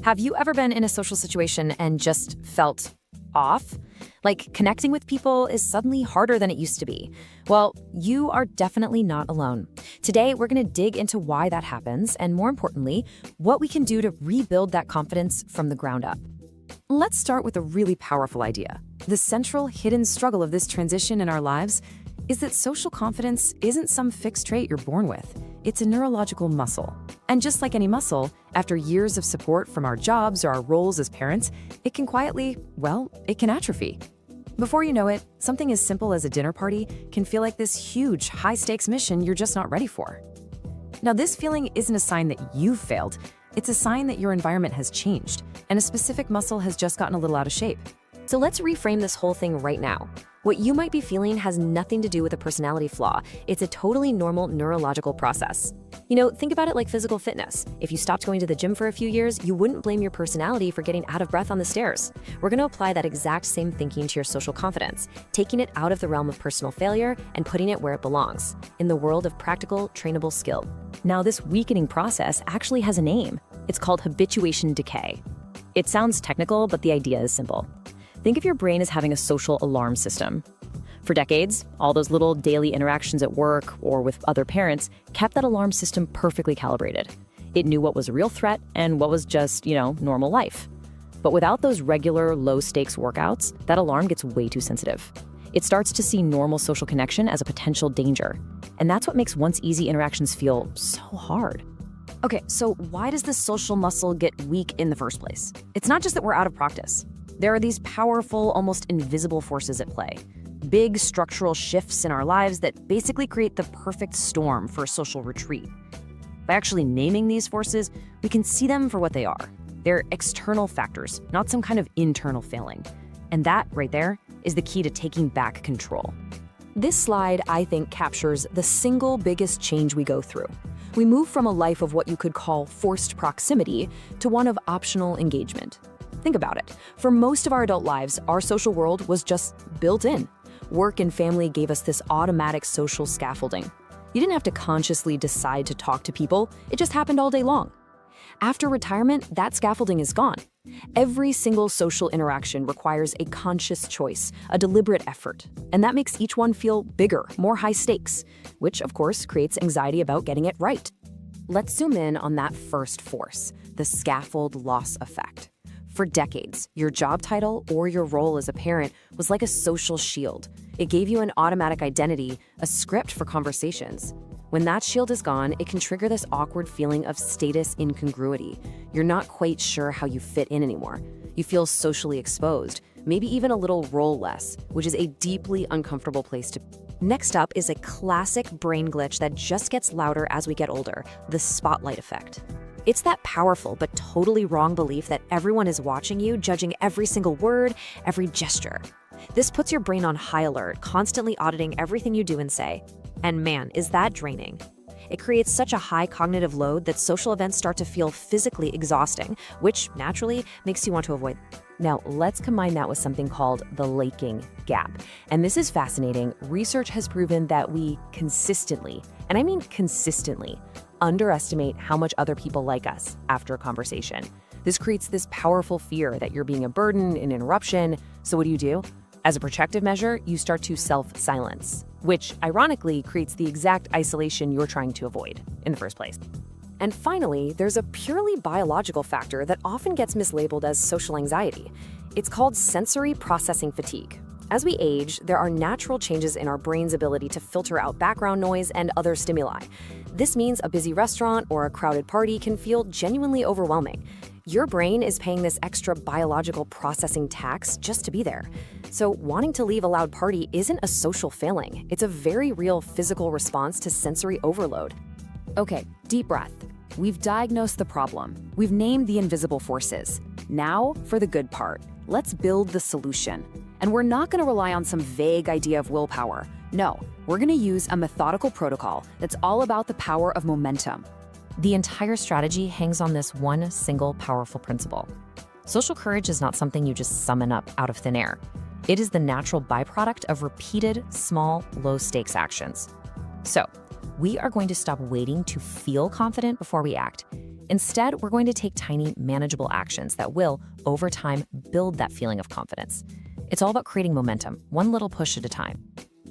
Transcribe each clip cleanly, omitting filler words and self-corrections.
Have you ever been in a social situation and just felt off? Like connecting with people is suddenly harder than it used to be? Well, you are definitely not alone. Today, we're going to dig into why that happens and, more importantly, what we can do to rebuild that confidence from the ground up. Let's start with a really powerful idea. The central hidden struggle of this transition in our lives is that social confidence isn't some fixed trait you're born with. It's a neurological muscle. And just like any muscle, after years of support from our jobs or our roles as parents, it can quietly, it can atrophy. Before you know it, something as simple as a dinner party can feel like this huge, high-stakes mission you're just not ready for. Now, this feeling isn't a sign that you've failed. It's a sign that your environment has changed, and a specific muscle has just gotten a little out of shape. So let's reframe this whole thing right now. What you might be feeling has nothing to do with a personality flaw. It's a totally normal neurological process. Think about it like physical fitness. If you stopped going to the gym for a few years, you wouldn't blame your personality for getting out of breath on the stairs. We're going to apply that exact same thinking to your social confidence, taking it out of the realm of personal failure and putting it where it belongs, in the world of practical, trainable skill. Now, this weakening process actually has a name. It's called habituation decay. It sounds technical, but the idea is simple. Think of your brain as having a social alarm system. For decades, all those little daily interactions at work or with other parents kept that alarm system perfectly calibrated. It knew what was a real threat and what was just, normal life. But without those regular low-stakes workouts, that alarm gets way too sensitive. It starts to see normal social connection as a potential danger. And that's what makes once easy interactions feel so hard. Okay, so why does this social muscle get weak in the first place? It's not just that we're out of practice. There are these powerful, almost invisible forces at play. Big structural shifts in our lives that basically create the perfect storm for a social retreat. By actually naming these forces, we can see them for what they are. They're external factors, not some kind of internal failing. And that, right there, is the key to taking back control. This slide, I think, captures the single biggest change we go through. We move from a life of what you could call forced proximity to one of optional engagement. Think about it. For most of our adult lives, our social world was just built in. Work and family gave us this automatic social scaffolding. You didn't have to consciously decide to talk to people. It just happened all day long. After retirement, that scaffolding is gone. Every single social interaction requires a conscious choice, a deliberate effort. And that makes each one feel bigger, more high stakes, which of course creates anxiety about getting it right. Let's zoom in on that first force, the scaffold loss effect. For decades, your job title or your role as a parent was like a social shield. It gave you an automatic identity, a script for conversations. When that shield is gone, it can trigger this awkward feeling of status incongruity. You're not quite sure how you fit in anymore. You feel socially exposed, maybe even a little role-less, which is a deeply uncomfortable place to be. Next up is a classic brain glitch that just gets louder as we get older, the spotlight effect. It's that powerful but totally wrong belief that everyone is watching you, judging every single word, every gesture. This puts your brain on high alert, constantly auditing everything you do and say. And man, is that draining. It creates such a high cognitive load that social events start to feel physically exhausting, which naturally makes you want to avoid. Now, let's combine that with something called the laking gap. And this is fascinating. Research has proven that we consistently, and I mean consistently, underestimate how much other people like us after a conversation. This creates this powerful fear that you're being a burden, an interruption. So what do? As a protective measure, you start to self-silence, which ironically creates the exact isolation you're trying to avoid in the first place. And finally, there's a purely biological factor that often gets mislabeled as social anxiety. It's called sensory processing fatigue. As we age, there are natural changes in our brain's ability to filter out background noise and other stimuli. This means a busy restaurant or a crowded party can feel genuinely overwhelming. Your brain is paying this extra biological processing tax just to be there. So wanting to leave a loud party isn't a social failing. It's a very real physical response to sensory overload. Okay, deep breath. We've diagnosed the problem. We've named the invisible forces. Now for the good part. Let's build the solution. And we're not going to rely on some vague idea of willpower. No, we're going to use a methodical protocol that's all about the power of momentum. The entire strategy hangs on this one single powerful principle. Social courage is not something you just summon up out of thin air. It is the natural byproduct of repeated, small, low-stakes actions. So, we are going to stop waiting to feel confident before we act. Instead, we're going to take tiny, manageable actions that will, over time, build that feeling of confidence. It's all about creating momentum, one little push at a time.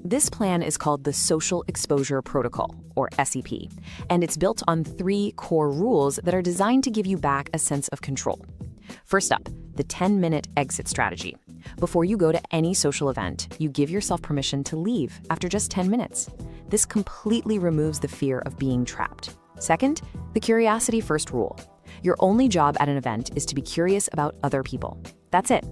This plan is called the Social Exposure Protocol, or SEP, and it's built on 3 core rules that are designed to give you back a sense of control. First up, the 10-minute exit strategy. Before you go to any social event, you give yourself permission to leave after just 10 minutes. This completely removes the fear of being trapped. Second, the curiosity first rule. Your only job at an event is to be curious about other people. That's it.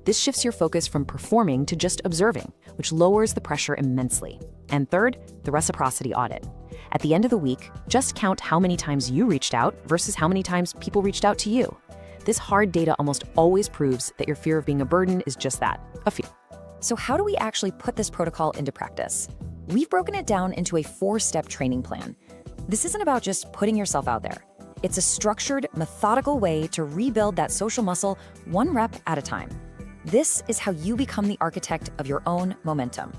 This shifts your focus from performing to just observing, which lowers the pressure immensely. And third, the reciprocity audit. At the end of the week, just count how many times you reached out versus how many times people reached out to you. This hard data almost always proves that your fear of being a burden is just that, a fear. So how do we actually put this protocol into practice? We've broken it down into a 4-step training plan. This isn't about just putting yourself out there. It's a structured, methodical way to rebuild that social muscle 1 rep at a time. This is how you become the architect of your own momentum.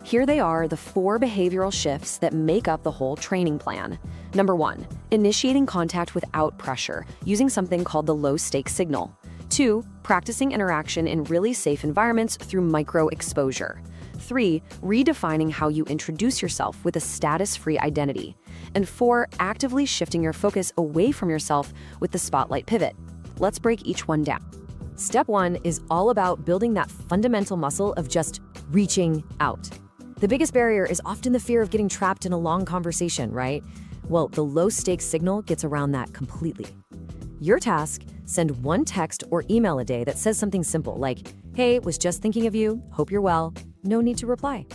Here they are, the 4 behavioral shifts that make up the whole training plan. Number 1, initiating contact without pressure, using something called the low-stakes signal. 2, practicing interaction in really safe environments through micro-exposure. 3, redefining how you introduce yourself with a status-free identity. And 4, actively shifting your focus away from yourself with the spotlight pivot. Let's break each one down. Step 1 is all about building that fundamental muscle of just reaching out. The biggest barrier is often the fear of getting trapped in a long conversation, right? Well, the low-stakes signal gets around that completely. Your task, send 1 text or email a day that says something simple like, "Hey, was just thinking of you, hope you're well." No need to reply.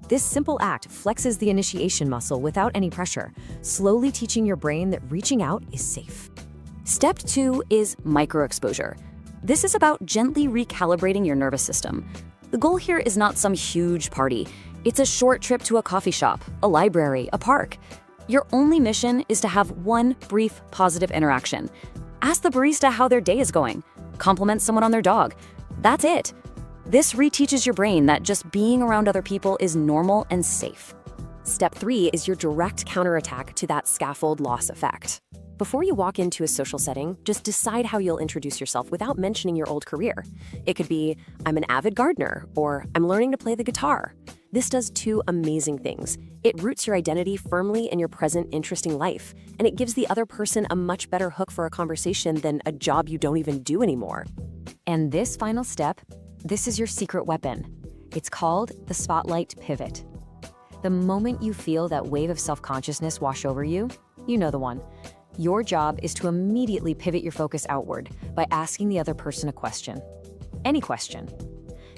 This simple act flexes the initiation muscle without any pressure, slowly teaching your brain that reaching out is safe. Step 2 is micro-exposure. This is about gently recalibrating your nervous system. The goal here is not some huge party. It's a short trip to a coffee shop, a library, a park. Your only mission is to have 1 brief positive interaction. Ask the barista how their day is going. Compliment someone on their dog. That's it. This reteaches your brain that just being around other people is normal and safe. Step 3 is your direct counterattack to that scaffold loss effect. Before you walk into a social setting, just decide how you'll introduce yourself without mentioning your old career. It could be, "I'm an avid gardener," or "I'm learning to play the guitar." This does 2 amazing things. It roots your identity firmly in your present interesting life, and it gives the other person a much better hook for a conversation than a job you don't even do anymore. And this final step, this is your secret weapon. It's called the spotlight pivot. The moment you feel that wave of self-consciousness wash over you, you know the one. Your job is to immediately pivot your focus outward by asking the other person a question. Any question.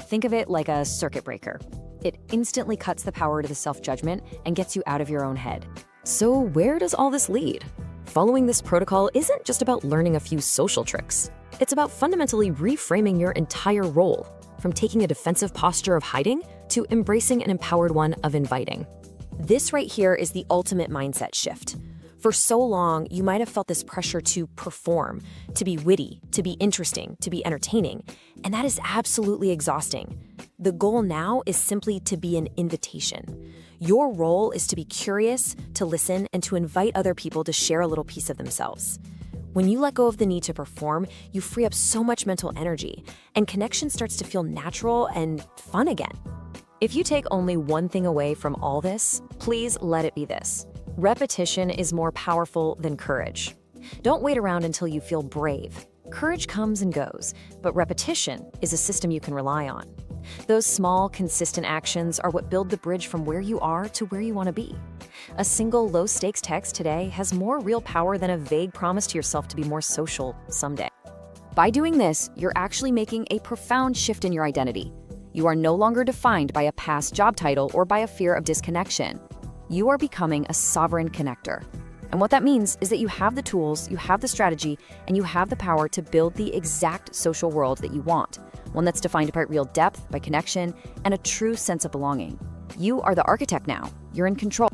Think of it like a circuit breaker. It instantly cuts the power to the self-judgment and gets you out of your own head. So where does all this lead? Following this protocol isn't just about learning a few social tricks. It's about fundamentally reframing your entire role, from taking a defensive posture of hiding to embracing an empowered one of inviting. This right here is the ultimate mindset shift. For so long, you might have felt this pressure to perform, to be witty, to be interesting, to be entertaining, and that is absolutely exhausting. The goal now is simply to be an invitation. Your role is to be curious, to listen, and to invite other people to share a little piece of themselves. When you let go of the need to perform, you free up so much mental energy, and connection starts to feel natural and fun again. If you take only one thing away from all this, please let it be this. Repetition is more powerful than courage. Don't wait around until you feel brave. Courage comes and goes, but repetition is a system you can rely on. Those small, consistent actions are what build the bridge from where you are to where you want to be. A single low-stakes text today has more real power than a vague promise to yourself to be more social someday. By doing this, you're actually making a profound shift in your identity. You are no longer defined by a past job title or by a fear of disconnection. You are becoming a sovereign connector. And what that means is that you have the tools, you have the strategy, and you have the power to build the exact social world that you want, one that's defined by real depth, by connection, and a true sense of belonging. You are the architect now. You're in control.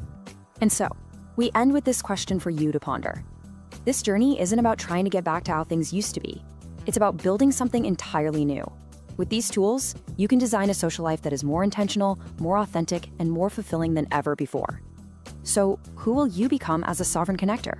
And so, we end with this question for you to ponder. This journey isn't about trying to get back to how things used to be. It's about building something entirely new. With these tools, you can design a social life that is more intentional, more authentic, and more fulfilling than ever before. So, who will you become as a sovereign connector?